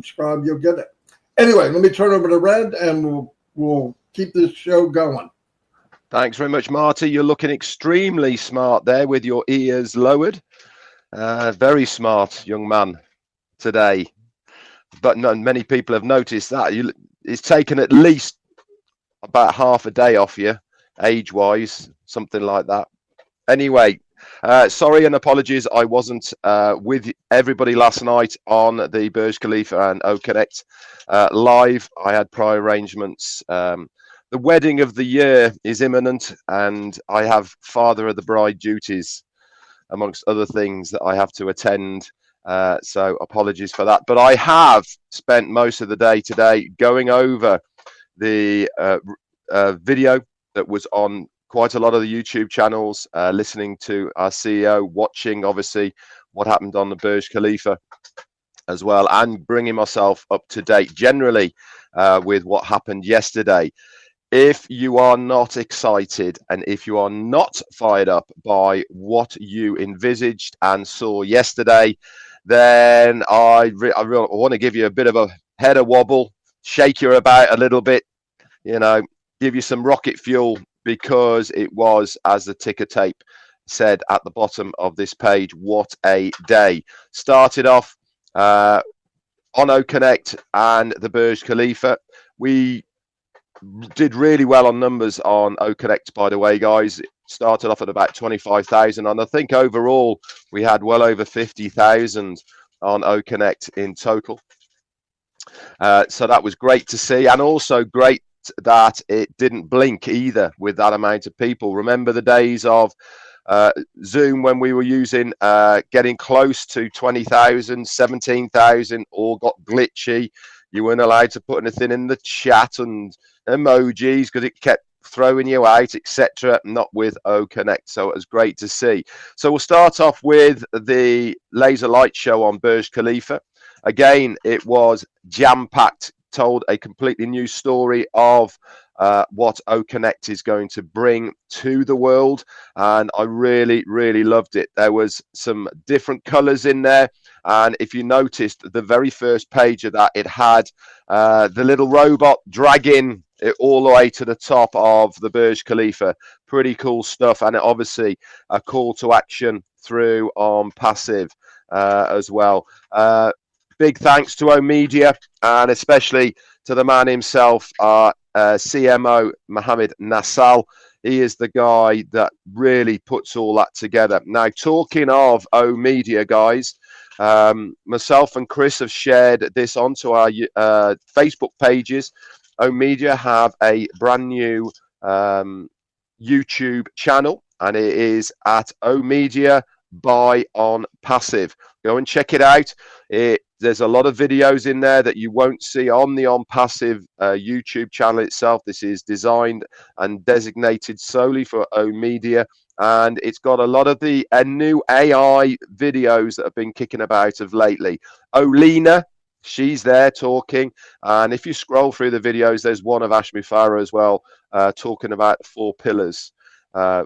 subscribe, you'll get it. Anyway, let me turn over to Red, and we'll keep this show going. Thanks very much, Marty. You're looking extremely smart there with your ears lowered. Very smart young man today. But many people have noticed that. It's taken at least about half a day off you, age-wise, something like that. Anyway, sorry and apologies. I wasn't with everybody last night on the Burj Khalifa and OConnect live. I had prior arrangements. The wedding of the year is imminent, and I have father of the bride duties, amongst other things that I have to attend. So apologies for that. But I have spent most of the day today going over the video that was on quite a lot of the YouTube channels, listening to our CEO, watching obviously what happened on the Burj Khalifa as well, and bringing myself up to date generally with what happened yesterday. If you are not excited and if you are not fired up by what you envisaged and saw yesterday, then I want to give you a bit of a head of wobble, shake you about a little bit, give you some rocket fuel, because it was, as the ticker tape said at the bottom of this page, what a day. Started off on OConnect and the Burj Khalifa. We did really well on numbers on OConnect, by the way, guys. It started off at about 25,000, and I think overall we had well over 50,000 on OConnect in total. So that was great to see, and also great that it didn't blink either with that amount of people. Remember the days of Zoom when we were using getting close to 20,000, 17,000, all got glitchy. You weren't allowed to put anything in the chat and emojis because it kept throwing you out, etc. Not with OConnect. So it was great to see. So we'll start off with the laser light show on Burj Khalifa. Again, it was jam-packed, told a completely new story of what OConnect is going to bring to the world, and I really loved it. There was some different colors in there, and if you noticed the very first page of that, it had the little robot dragging it all the way to the top of the Burj Khalifa. Pretty cool stuff, and obviously a call to action through on passive as well. Big thanks to Omedia, and especially to the man himself, our CMO, Mohammed Nassal. He is the guy that really puts all that together. Now, talking of Omedia, guys, myself and Chris have shared this onto our Facebook pages. Omedia have a brand new YouTube channel, and it is at Omedia Buy on Passive. Go and check it out. There's a lot of videos in there that you won't see on the On Passive YouTube channel itself. This is designed and designated solely for Omedia, and it's got a lot of the new AI videos that have been kicking about of lately. Olena, she's there talking, and if you scroll through the videos, there's one of Ashmi Farah as well, talking about the 4 pillars.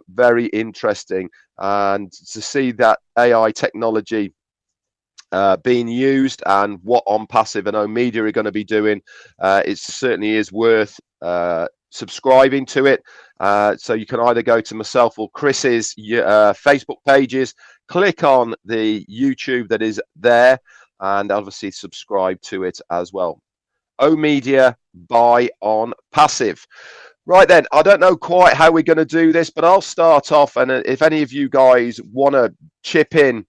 Very interesting, and to see that AI technology being used and what On Passive and Omedia are going to be doing, it certainly is worth subscribing to it. So you can either go to myself or Chris's Facebook pages, click on the YouTube that is there, and obviously subscribe to it as well. Omedia Buy on Passive. Right then, I don't know quite how we're going to do this, but I'll start off, and if any of you guys want to chip in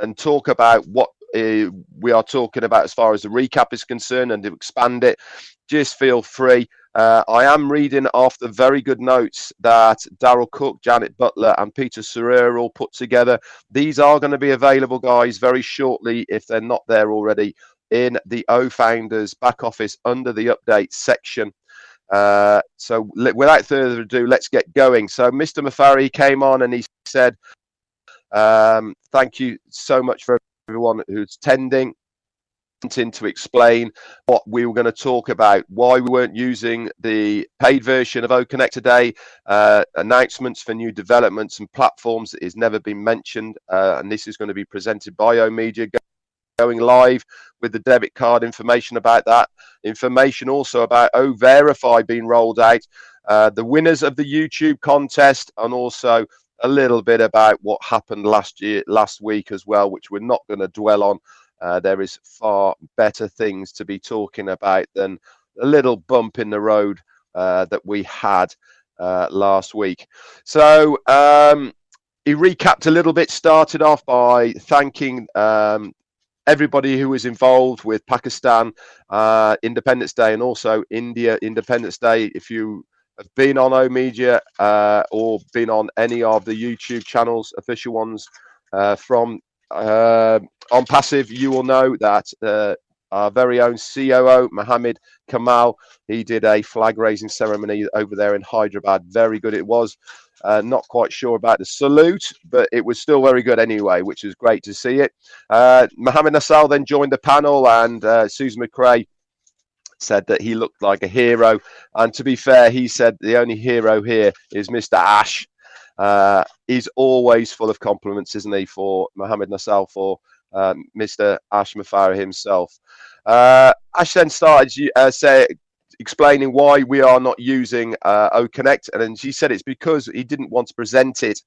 and talk about what we are talking about as far as the recap is concerned and to expand it, just feel free. I am reading off the very good notes that Daryl Cook, Janet Butler and Peter Serrer all put together. These are going to be available, guys, very shortly, if they're not there already, in the O Founders back office under the update section. So without further ado, let's get going. So Mr. Mafari came on and he said, thank you so much for everyone who's attending, to explain what we were going to talk about, why we weren't using the paid version of OConnect today, announcements for new developments and platforms that has never been mentioned, and this is going to be presented by Omedia. going live with the debit card information about that. Information also about Verify being rolled out. The winners of the YouTube contest, and also a little bit about what happened last week as well, which we're not going to dwell on. There is far better things to be talking about than a little bump in the road that we had last week. So he recapped a little bit, started off by thanking everybody who was involved with Pakistan Independence Day and also India Independence Day. If you have been on O Media or been on any of the YouTube channels, official ones from On Passive, you will know that our very own COO, Mohammed Kamal, he did a flag raising ceremony over there in Hyderabad. Very good it was. Not quite sure about the salute, but it was still very good anyway, which is great to see it. Mohammed Nassal then joined the panel, and Susan McRae said that he looked like a hero. And to be fair, he said the only hero here is Mr. Ash. He's always full of compliments, isn't he, for Mohammed Nassal, for Mr. Ash Mafara himself. Ash then started explaining why we are not using OConnect, and then she said it's because he didn't want to present it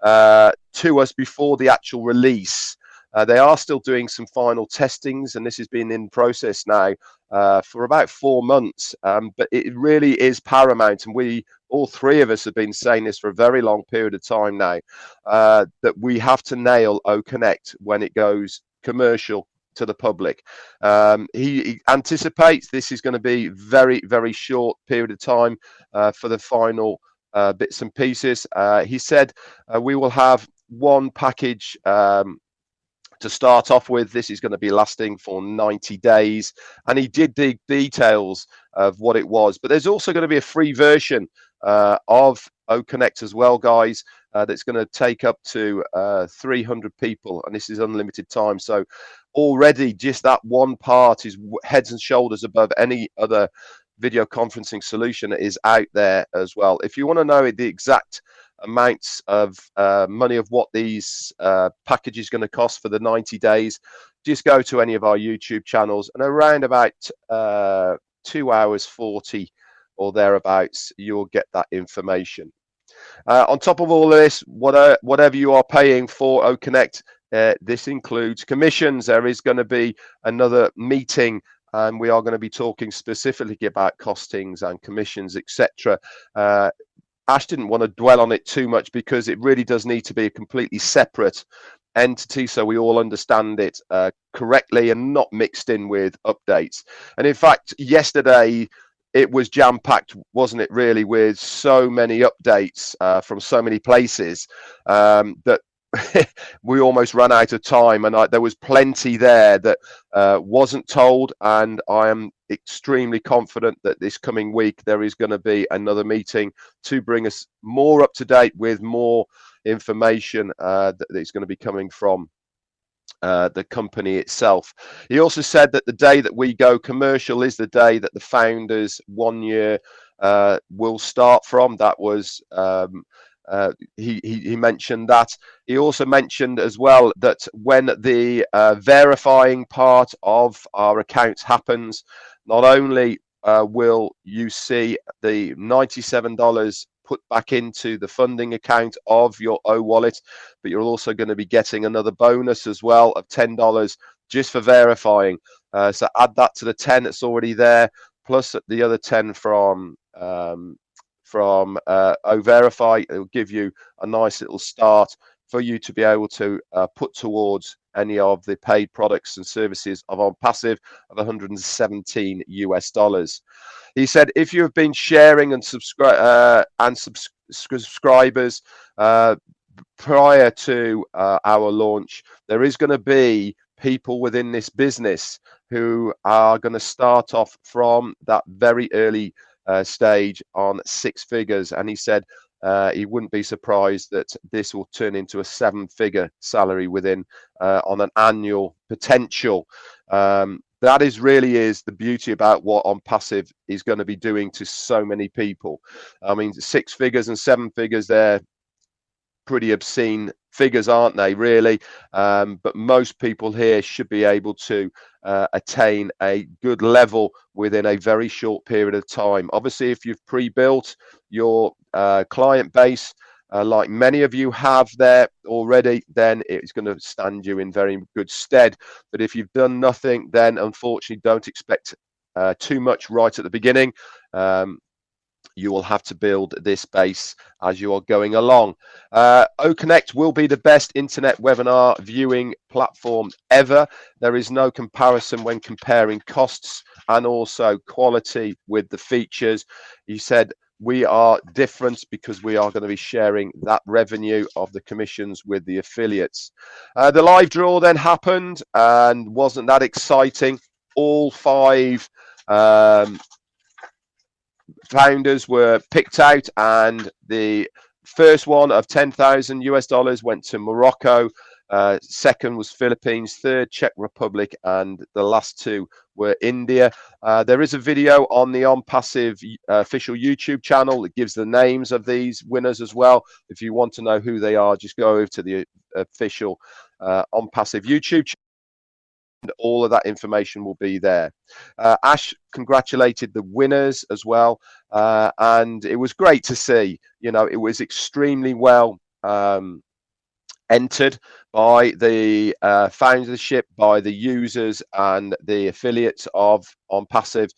to us before the actual release. They are still doing some final testings, and this has been in process now for about 4 months. But it really is paramount, and all three of us have been saying this for a very long period of time now, that we have to nail OConnect when it goes commercial to the public. He anticipates this is going to be very, very short period of time for the final bits and pieces. He said we will have one package to start off with. This is going to be lasting for 90 days. And he did dig details of what it was. But there's also going to be a free version of OConnect as well, guys, that's going to take up to 300 people. And this is unlimited time. So already just that one part is heads and shoulders above any other video conferencing solution that is out there as well. If you want to know the exact amounts of money of what these packages going to cost for the 90 days, just go to any of our YouTube channels, and around about 2 hours 40 or thereabouts, you'll get that information. On top of all of this, whatever you are paying for OConnect, this includes commissions. There is going to be another meeting, and we are going to be talking specifically about costings and commissions, etc. Ash didn't want to dwell on it too much because it really does need to be a completely separate entity so we all understand it correctly and not mixed in with updates. And in fact, yesterday it was jam-packed, wasn't it, really, with so many updates from so many places that we almost ran out of time, and there was plenty there that wasn't told, and I am extremely confident that this coming week there is going to be another meeting to bring us more up to date with more information that is going to be coming from the company itself. He also said that the day that we go commercial is the day that the founders 1 year will start from. That was he mentioned that. He also mentioned as well that when the verifying part of our accounts happens, not only will you see the $97 put back into the funding account of your O wallet, but you're also going to be getting another bonus as well of $10 just for verifying. So add that to the 10 that's already there, plus the other 10 from Verify. It will give you a nice little start for you to be able to put towards any of the paid products and services of On Passive of $117 US. He said if you have been sharing and subscribers prior to our launch, there is going to be people within this business who are going to start off from that very early stage on 6 figures, and he said he wouldn't be surprised that this will turn into a 7-figure salary within on an annual potential. That really is the beauty about what On Passive is going to be doing to so many people. I mean, 6 figures and 7 figures, they're pretty obscene figures, aren't they, really? But most people here should be able to attain a good level within a very short period of time. Obviously, if you've pre-built your client base, like many of you have there already, then it's going to stand you in very good stead. But if you've done nothing, then unfortunately don't expect too much right at the beginning. You will have to build this base as you are going along. OConnect will be the best internet webinar viewing platform ever. There is no comparison when comparing costs and also quality with the features. He said, we are different because we are going to be sharing that revenue of the commissions with the affiliates. The live draw then happened, and wasn't that exciting? All 5 founders were picked out, and the first one of $10,000 went to Morocco. Second was Philippines, third Czech Republic, and the last 2 were India. There is a video on the On Passive official YouTube channel that gives the names of these winners as well. If you want to know who they are, just go over to the official On Passive YouTube channel. And all of that information will be there. Ash congratulated the winners as well, and it was great to see. You know, it was extremely well entered by the foundership, by the users and the affiliates of On Passive.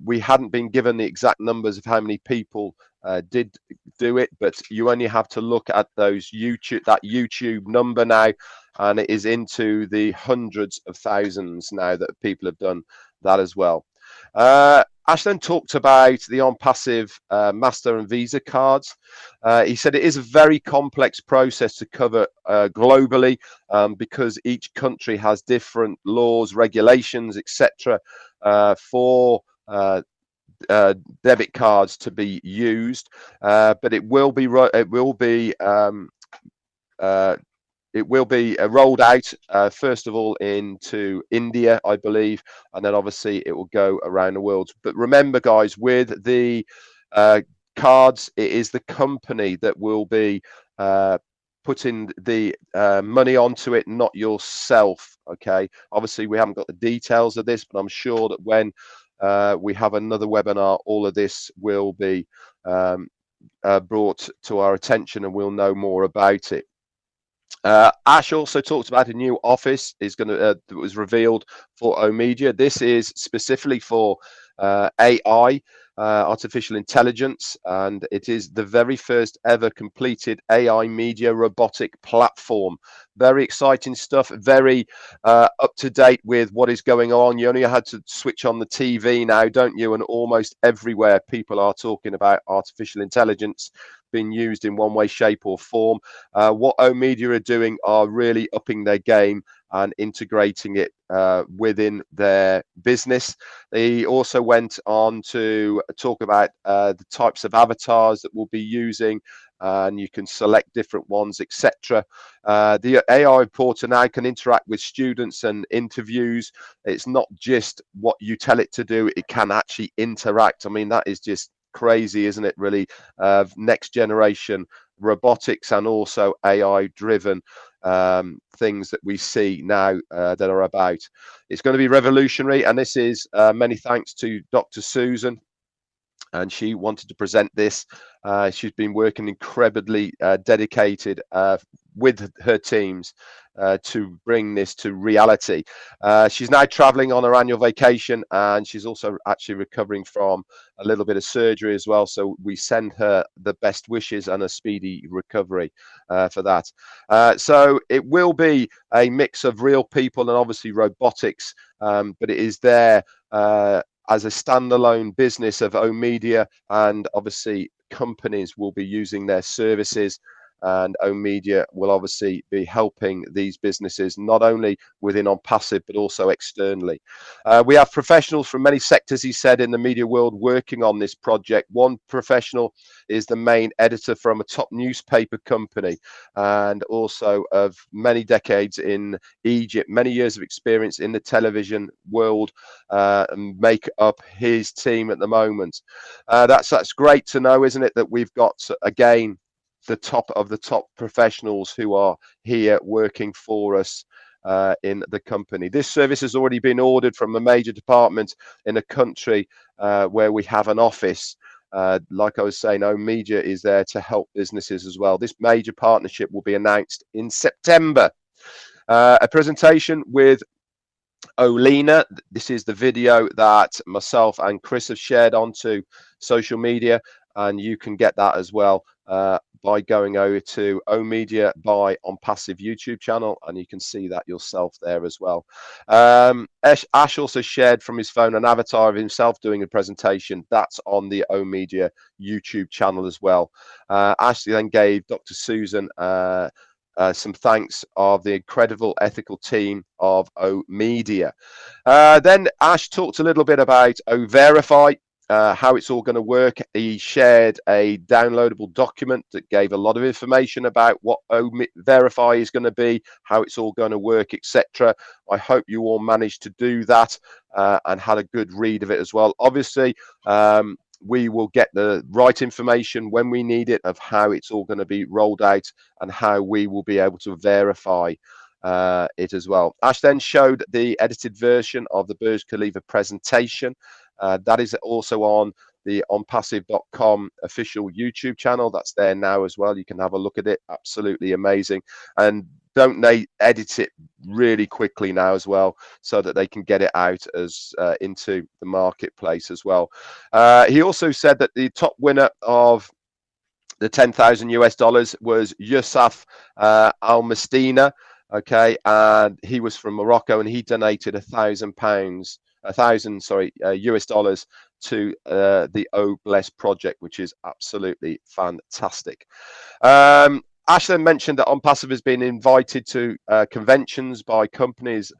We hadn't been given the exact numbers of how many people did do it, but you only have to look at that YouTube number now, and it is into the hundreds of thousands now that people have done that as well. Ash then talked about the On Passive Master and Visa cards. He said it is a very complex process to cover globally, because each country has different laws, regulations, etc. For debit cards to be used, but it will be rolled out first of all into India, I believe, and then obviously it will go around the world. But remember, guys, with the cards, it is the company that will be putting the money onto it, not yourself. Okay, obviously we haven't got the details of this, but I'm sure that when we have another webinar, all of this will be brought to our attention and we'll know more about it. Ash also talked about a new office that was revealed for Omedia. This is specifically for AI, artificial intelligence, and it is the very first ever completed AI media robotic platform. Very exciting stuff, very up to date with what is going on. You only had to switch on the TV now, don't you? And almost everywhere people are talking about artificial intelligence being used in one way, shape or form. What Omedia are doing are really upping their game and integrating it within their business. They also went on to talk about the types of avatars that we'll be using, and you can select different ones, etc. The AI reporter now can interact with students and interviews. It's not just what you tell it to do, it can actually interact. I mean, that is just crazy, isn't it, really? Next generation robotics and also AI driven things that we see now that are about. It's going to be revolutionary, and this is many thanks to Dr. Susan, and she wanted to present this. She's been working incredibly dedicated with her teams to bring this to reality. She's now traveling on her annual vacation, and she's also actually recovering from a little bit of surgery as well. So we send her the best wishes and a speedy recovery for that. So it will be a mix of real people and obviously robotics, but it is there as a standalone business of Omedia, and obviously companies will be using their services, and Omedia will obviously be helping these businesses not only within On Passive but also externally. We have professionals from many sectors, he said, in the media world working on this project. One professional is the main editor from a top newspaper company, and also of many decades in Egypt, many years of experience in the television world, and make up his team at the moment. That's great to know, isn't it, that we've got, again, the top of the top professionals who are here working for us in the company. This service has already been ordered from a major department in a country where we have an office. Like I was saying, Media is there to help businesses as well. This major partnership will be announced in September. A presentation with Olena. This is the video that myself and Chris have shared onto social media, and you can get that as well by going over to Media by On Passive YouTube channel, and you can see that yourself there as well. Ash also shared from his phone an avatar of himself doing a presentation. That's on the Media YouTube channel as well. Ash then gave Dr. Susan some thanks of the incredible ethical team of Media. Then Ash talked a little bit about Verify, how it's all going to work. He shared a downloadable document that gave a lot of information about what Verify is going to be, how it's all going to work, etc. I hope you all managed to do that and had a good read of it as well. Obviously, we will get the right information when we need it of how it's all going to be rolled out and how we will be able to verify it as well. Ash then showed the edited version of the Burj Khalifa presentation. That is also on the onpassive.com official YouTube channel. That's there now as well. You can have a look at it. Absolutely amazing. And don't they edit it really quickly now as well, so that they can get it out as into the marketplace as well. He also said that the top winner of the $10,000 was Yusuf Al-Mastina. Okay, and he was from Morocco, and he donated $1,000 US dollars to the O Bless project, which is absolutely fantastic. Ash then mentioned that On Passive has been invited to conventions by companies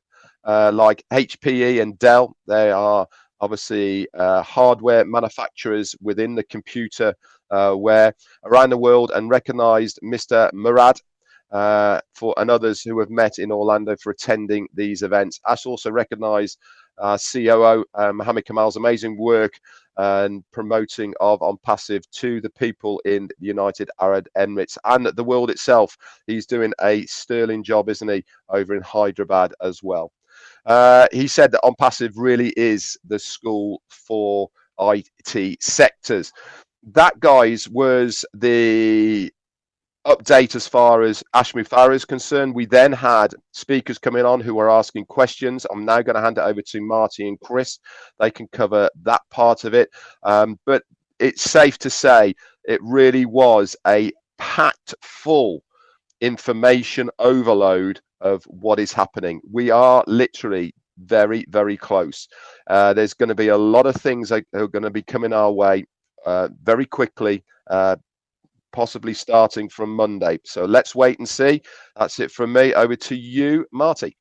like HPE and Dell. They are obviously hardware manufacturers within the computer ware around the world, and recognized Mr. Murad and others who have met in Orlando for attending these events. Ash also recognized COO Mohammed Kamal's amazing work and promoting of On Passive to the people in the United Arab Emirates and the world itself. He's doing a sterling job, isn't he, over in Hyderabad as well. He said that On Passive really is the school for IT sectors. That, guys, was the update as far as Ash Mufareh is concerned. We then had speakers coming on who were asking questions. I'm now going to hand it over to Marty and Chris. They can cover that part of it. But it's safe to say it really was a packed full information overload of what is happening. We are literally very, very close. There's going to be a lot of things that are going to be coming our way very quickly, possibly starting from Monday. So let's wait and see. That's it from me. Over to you, Marty.